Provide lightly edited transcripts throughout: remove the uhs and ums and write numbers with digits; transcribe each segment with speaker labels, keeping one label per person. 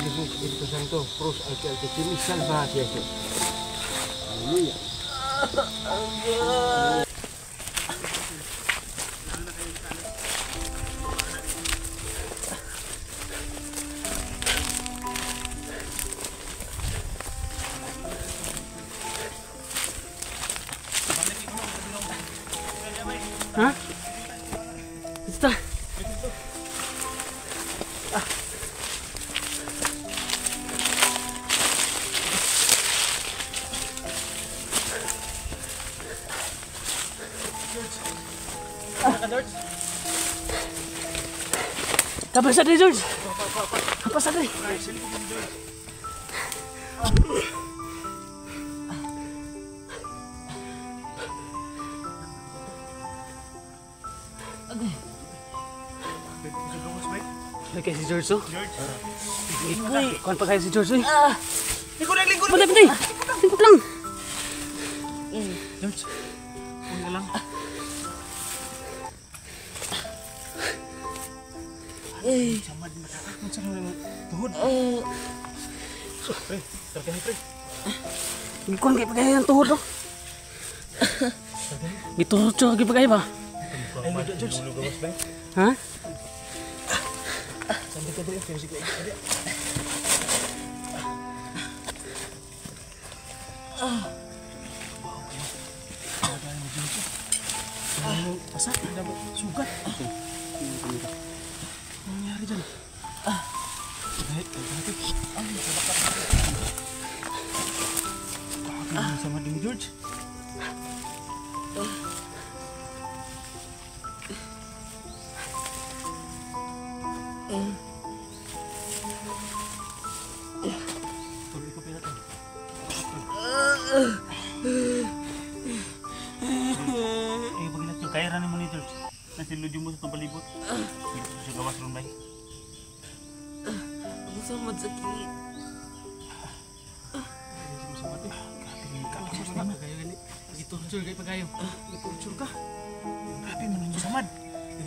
Speaker 1: Jesús, Espíritu Santo, cruz al que tiene salva a Jesús. Aleluya.
Speaker 2: Hah? Ito. Kapan sadari, George? Kapan sadari? Lagi si George, oh. Kuan pa kayo si George, eh.
Speaker 1: Lingkod.
Speaker 2: Patay. Lingkod lang.
Speaker 1: George, huwag na lang. Samad matakakot sa mga tuhod. Pre, targahin pre.
Speaker 2: Kuan kayo pa kayo yung tuhod, oh. Gituhod siya, kayo pa kayo ba?
Speaker 1: Ay, George.
Speaker 2: Ha?
Speaker 1: Sambil ka doon, kaya sige. Pasak, dapat sugat. Ano nangyari dyan? Kahit. Bakit sama din George? Tuloy ko pila to. Bagilat yung kaya ranin mo ni George. Nasilod mo sa itong palibot. Dito sa gawas ron bay.
Speaker 3: Ang samad sakit.
Speaker 1: Samad eh.
Speaker 2: Kapag kayo gani. Gitorture kayo pa kayo.
Speaker 1: Torture ka. Grabe man yung samad.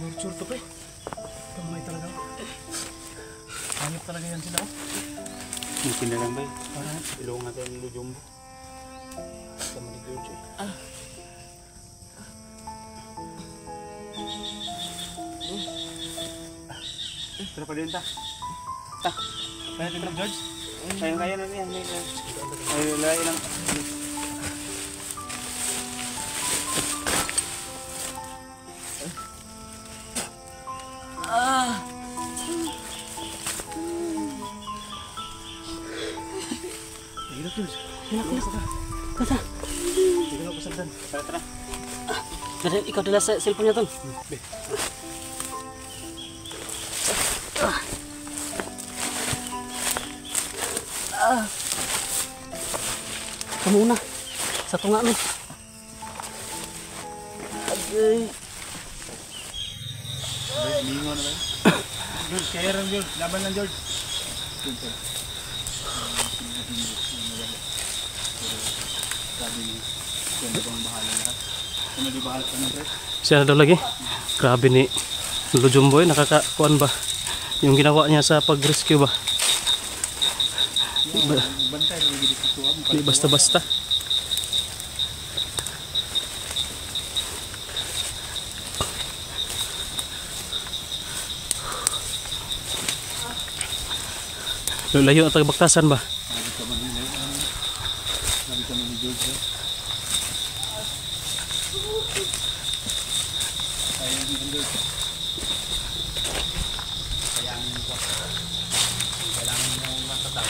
Speaker 1: Torture to pre. Kamay talaga. Hanip talaga yan sila. Mungkin na lang bay. Parang ilong natin ang lujumbo. Sama ni George eh. Tara pa din ta. Kaya din George. Kaya na niya. Ay, lay lang. Hilap George.
Speaker 2: Kata.
Speaker 1: Hindi ko pasagdan. Tara.
Speaker 2: Kada ikaw dala sa cellphone niya ton. Kamu una. Sa tunga ni.
Speaker 3: Agay.
Speaker 1: Lingo na ba? George, kaya rin George. Laban lang George. Sabi niya, kung ano bang bahala lahat. Kung ano bahala ka ng Dres?
Speaker 2: Siya na daw lagi. Grabe ni Lujumboy, nakakakuan ba? Yung ginawa niya sa pag-rescue ba?
Speaker 1: Bantay na lagi dito tuwa.
Speaker 2: Di basta-basta. Layo na tagbaktasan ba?
Speaker 1: Sabi ka man ni George. Ayaw ni George. Kayangin ko. Kailangan mo matatag.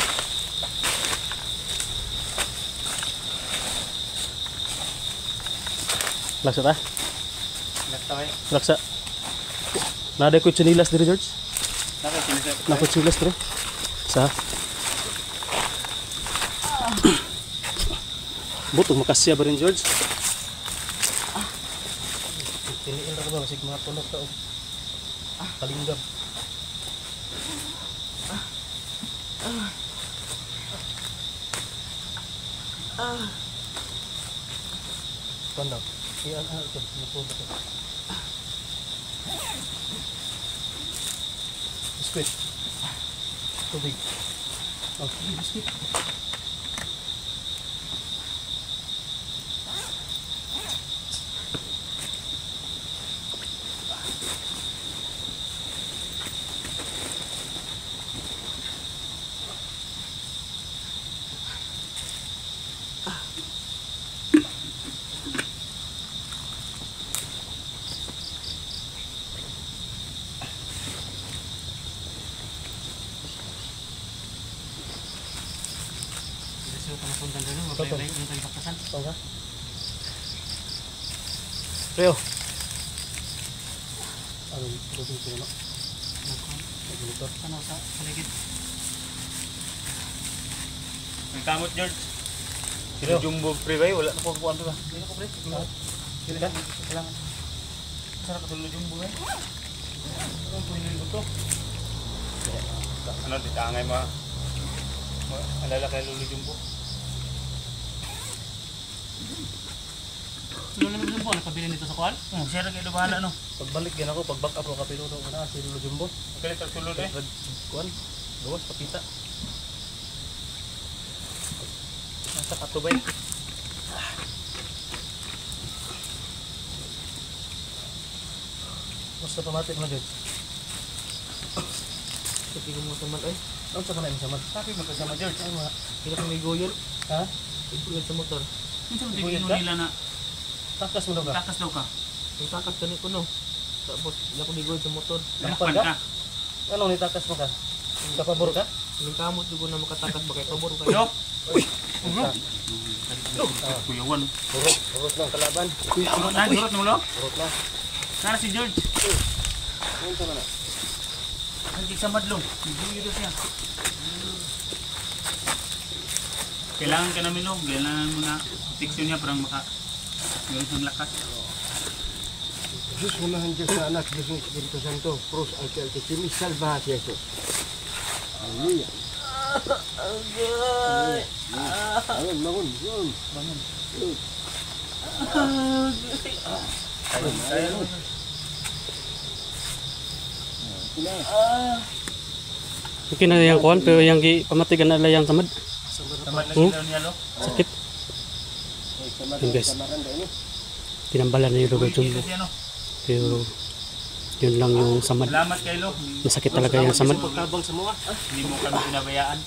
Speaker 2: Laksa ta?
Speaker 1: Lakta kayo.
Speaker 2: Laksa. Nada ko chinilas diri George.
Speaker 1: Nakasinisip.
Speaker 2: Nako chinilas diri. Sa. Butong makasya ba rin George? Piliin ra ba sig mga tulog ka. Kalinggam. Pandang. Iyan ito, napulog ko. Squid. Tubig. Oh, biscuit. Ito ka? Rio. Ano yung sino? Nagmonitor. Ano sa paligid?
Speaker 1: May kamot, George.
Speaker 2: Rio.
Speaker 1: Jumbo pre ba? Wala na po kuan ba?
Speaker 2: Hindi na ko pre.
Speaker 1: Sila ka? Kailangan. Sarap ka tulo jumbo eh. Ano po yung ito? Ano, di tangay alala kay Lolo Jumbo.
Speaker 2: Lolo Jumbo, nagpabili nito sa kuan?
Speaker 1: Siya rin kayo bahala, no?
Speaker 2: Pagbalik yan ako, pag-back up ako kapiluto ko na si Lolo Jumbo.
Speaker 1: Okay, tagsulod eh.
Speaker 2: Kuan, gawas, papita. Nasa katubay. Basta pamatik mo na, George.
Speaker 3: Sige mo sa man ay.
Speaker 2: Ano sa kanay mo sa mag?
Speaker 1: Sabi mo kasama, George.
Speaker 2: Ay, mga.
Speaker 3: Kila ko may goyon.
Speaker 2: Ha?
Speaker 3: Ipuyan sa motor.
Speaker 1: Minsan
Speaker 2: Buyot
Speaker 1: tingin
Speaker 2: ka?
Speaker 1: nila na
Speaker 2: Takas mo daw ka?
Speaker 1: takas daw ka.
Speaker 3: May takas ka ni ko no. Tapos kila ko may goyon sa motor.
Speaker 2: Lampad
Speaker 1: Lakpan
Speaker 2: ka?
Speaker 1: ka.
Speaker 2: Anong nitakas mo ka? Kapabor ka?
Speaker 3: Yung kamot ko na makatakas ba kay pabor ka.
Speaker 1: Yo!
Speaker 2: Ah,
Speaker 1: Kuyawan.
Speaker 2: Urot lang kalaban.
Speaker 1: Durot na, durot mo lo.
Speaker 2: Urot lang.
Speaker 1: Sana si George.
Speaker 2: Ano sa mana?
Speaker 1: Hindi sa madlong. Hindi siya. Kailangan ka namin lo. Kailangan mo na proteksyon niya parang meron siyang lakas.
Speaker 4: Jesús, unahan Diyos na anak, Diyos ng Espiritu Santo, Cruz, Alque, Kimi, salva si Jesus. Hallelujah. Bangun, bangun, bangun.
Speaker 1: Bangun.
Speaker 2: Okay na yung kuhan, pero yung pamatigan na lang samad.
Speaker 1: Tamad na ginaw niya lo.
Speaker 2: Sakit. Yun guys. Tinambalan na yung Lolo Jumbo.
Speaker 1: Kasi ano,
Speaker 2: Pero yun lang yung samad.
Speaker 1: salamat kay lo.
Speaker 2: Masakit talaga yung samad.
Speaker 1: Pagkabang sa mga. Hindi mo kami pinabayaan.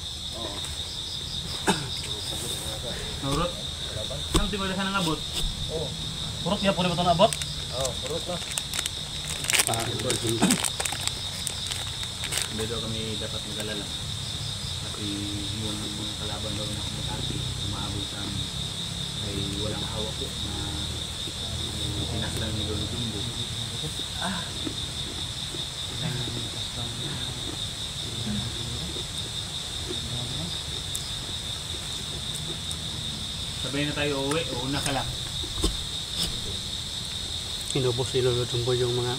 Speaker 1: Nurot. Nang di ba sa nangabot?
Speaker 2: Purot niya, puro ba ito naabot?
Speaker 4: Oh, urot na.
Speaker 1: Hindi daw kami dapat mag-alala. Kasi yung mga kalaban daw na kumakati, umabot sa ay walang hawak po na pinaslang ni Lolo Jumbo. Sabay na tayo uwi, o una ka lang.
Speaker 2: Inubos si Lolo Jumbo yung mga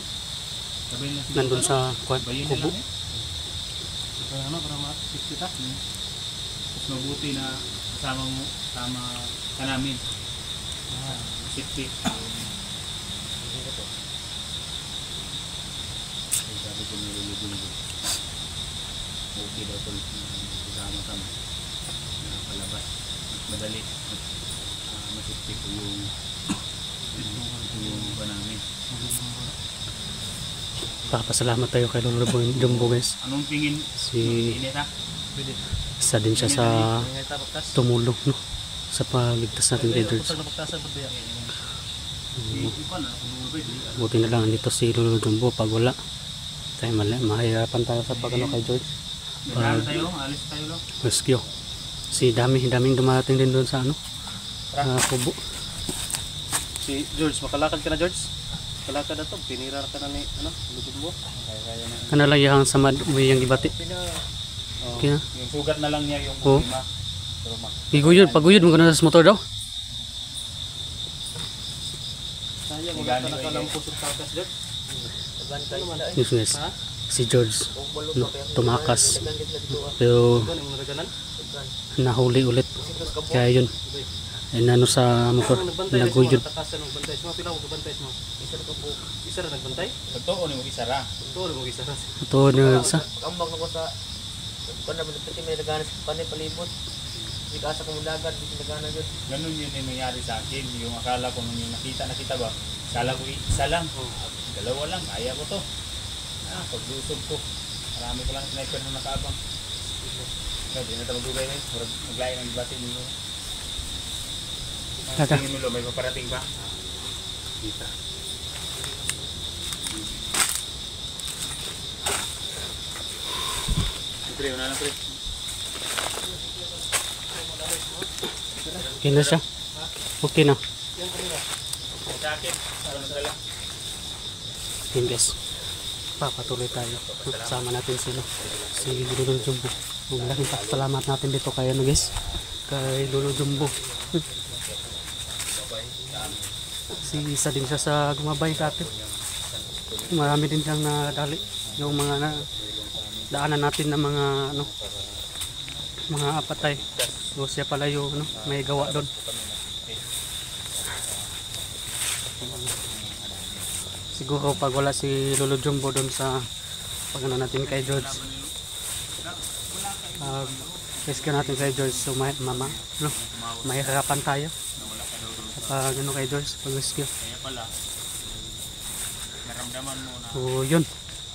Speaker 1: Sabay na.
Speaker 2: nandun sa kuhan,
Speaker 1: Bayin na
Speaker 2: kubo.
Speaker 1: lang eh.
Speaker 2: Para ano, para ma-fix kita.
Speaker 1: Mas mabuti na kasama mo, kasama ka namin. Safety. Sabi ko ni Lolo Jumbo, okay daw ito kasama kami na palabas. Mas madali at masipti ko yung ba namin.
Speaker 2: Papasalamat tayo kay Lolo Jumbo guys.
Speaker 1: Anong tingin?
Speaker 2: Si
Speaker 1: Init ha?
Speaker 2: isa din siya sa tumulong no sa pagligtas natin kay George. Buti na lang dito si Lolo Jumbo pag wala. Tayo mahirapan tayo sa pag ano kay George.
Speaker 1: Nagkala tayo, alis tayo lang.
Speaker 2: Rescue. Si daming dumarating din doon sa ano. Kubo. Si George, makalakad ka na George? Makalakad na to, pinira ka na ni ano, Lolo Jumbo. Kana lang yung samad mo yung ibati. Okay na.
Speaker 1: Yung sugat na lang niya yung
Speaker 2: Oo.
Speaker 1: lima. Pero
Speaker 2: Paguyod mo ka na sa motor daw.
Speaker 1: sayang, wala ka nakalampos
Speaker 2: sa takas George. Yes guys. Si George no, tumakas. Pero nahuli ulit. Kaya yun. Ay nano sa motor. Naguyod.
Speaker 1: totoo ni mo isara.
Speaker 2: Ito na isa.
Speaker 3: Ambang ako sa Kung na pati may nagana sa panay palibot. Hindi ka asa kong dagat, hindi nagana yun.
Speaker 1: Ganun yun yung nangyari sa akin. Yung akala ko nung yung nakita ba, akala ko isa lang. Dalawa lang, kaya ko to. Paglusog ko. Marami ko lang sniper na nakaabang. Hindi na ito magugay na yun. Maglayan ng batin yun. Tingin mo lo, may paparating ba? Kita. Pre, una lang pre.
Speaker 2: Okay na siya. Okay na.
Speaker 1: Sa akin, parang masala.
Speaker 2: Yun guys. Papatuloy tayo. Kasama natin si Lolo Jumbo. Malaking salamat natin dito kay ano guys. Kay Lolo Jumbo. Isa din siya sa gumabay sa atin. Marami din siyang nadali. Yung mga daanan natin ng mga ano, mga apatay. So siya pala yung ano, may gawa doon. Siguro pag wala si Lolo Jumbo doon sa pag ano natin kay George, rescue natin kay George, so mahihirapan tayo pag ano kay George, pag rescue.
Speaker 1: Kaya pala, naramdaman mo na
Speaker 2: So yun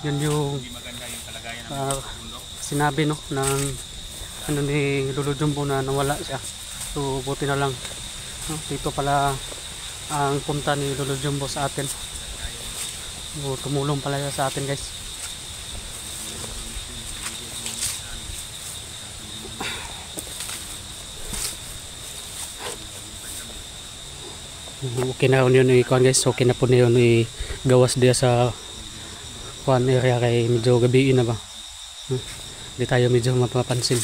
Speaker 2: yung
Speaker 1: hindi maganda yung kalagayan ng bundok.
Speaker 2: sinabi no ng ano ni Lolo Jumbo na nawala siya. So buti na lang no, dito pala ang punta ni Lolo Jumbo sa atin. So, tumulong pala siya sa atin guys. Okay na yun ikuan guys. Okay na po na yun gawas dia sa kuan area kay medyo gabiin na ba. Hindi tayo medyo mapapansin.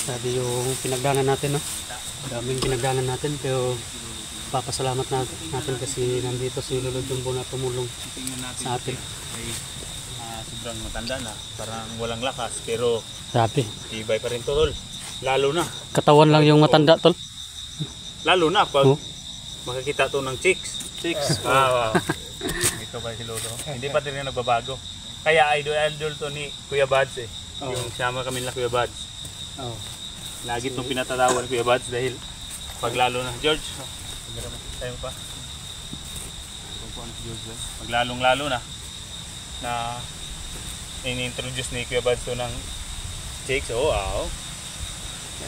Speaker 2: Sabi yung pinagdanan natin no. Daming pinagdanan natin pero papasalamat natin kasi nandito si Lolo Jumbo na tumulong
Speaker 1: Tingnan natin
Speaker 2: sa atin.
Speaker 1: ay sobrang matanda na, parang walang lakas pero
Speaker 2: Sabi,
Speaker 1: tibay pa rin to tol. Lalo na,
Speaker 2: katawan lang yung matanda tol.
Speaker 1: lalo na pag
Speaker 2: Oh.
Speaker 1: makakita to ng chicks. Chicks. Wow. Ito ba si Lolo? Hindi pa din nagbabago. Kaya idol to ni Kuya Bads eh.
Speaker 2: Oh.
Speaker 1: Yung siyama kami nila Kuya Bads.
Speaker 2: Oh.
Speaker 1: Lagi itong pinatatawan Kuya Bads dahil pag lalo na George. Tayo pa. Pag lalong lalo na ini-introduce ni Kuya Bads to ng chicks. Oh, wow.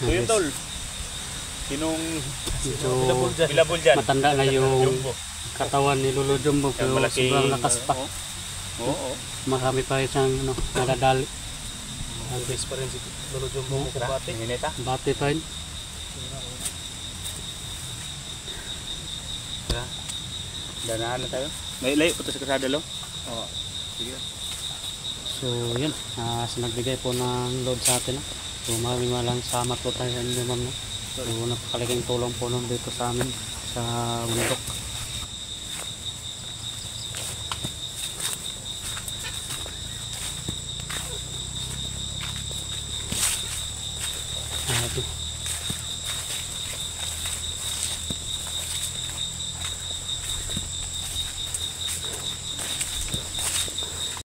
Speaker 1: So yun tol. Sinong
Speaker 2: Medyo
Speaker 1: bilabol dyan?
Speaker 2: matanda na yung
Speaker 1: Jumbo.
Speaker 2: katawan ni Lolo Jumbo pero
Speaker 1: Malaking,
Speaker 2: sobrang lakas pa.
Speaker 1: Oo.
Speaker 2: Marami pa siyang ano, nadadali.
Speaker 3: Base pa rin si Lolo Jumbo mo kumbate.
Speaker 1: Minita.
Speaker 2: Bati pa rin.
Speaker 1: Danahan na tayo. Layo po ito sa kasada lo. Oo. Sige.
Speaker 2: So yun, nagbigay po ng load sa atin. So maraming salamat po tayo sa inyo ma'am. So napakalaking tulong po nun dito sa amin sa bundok.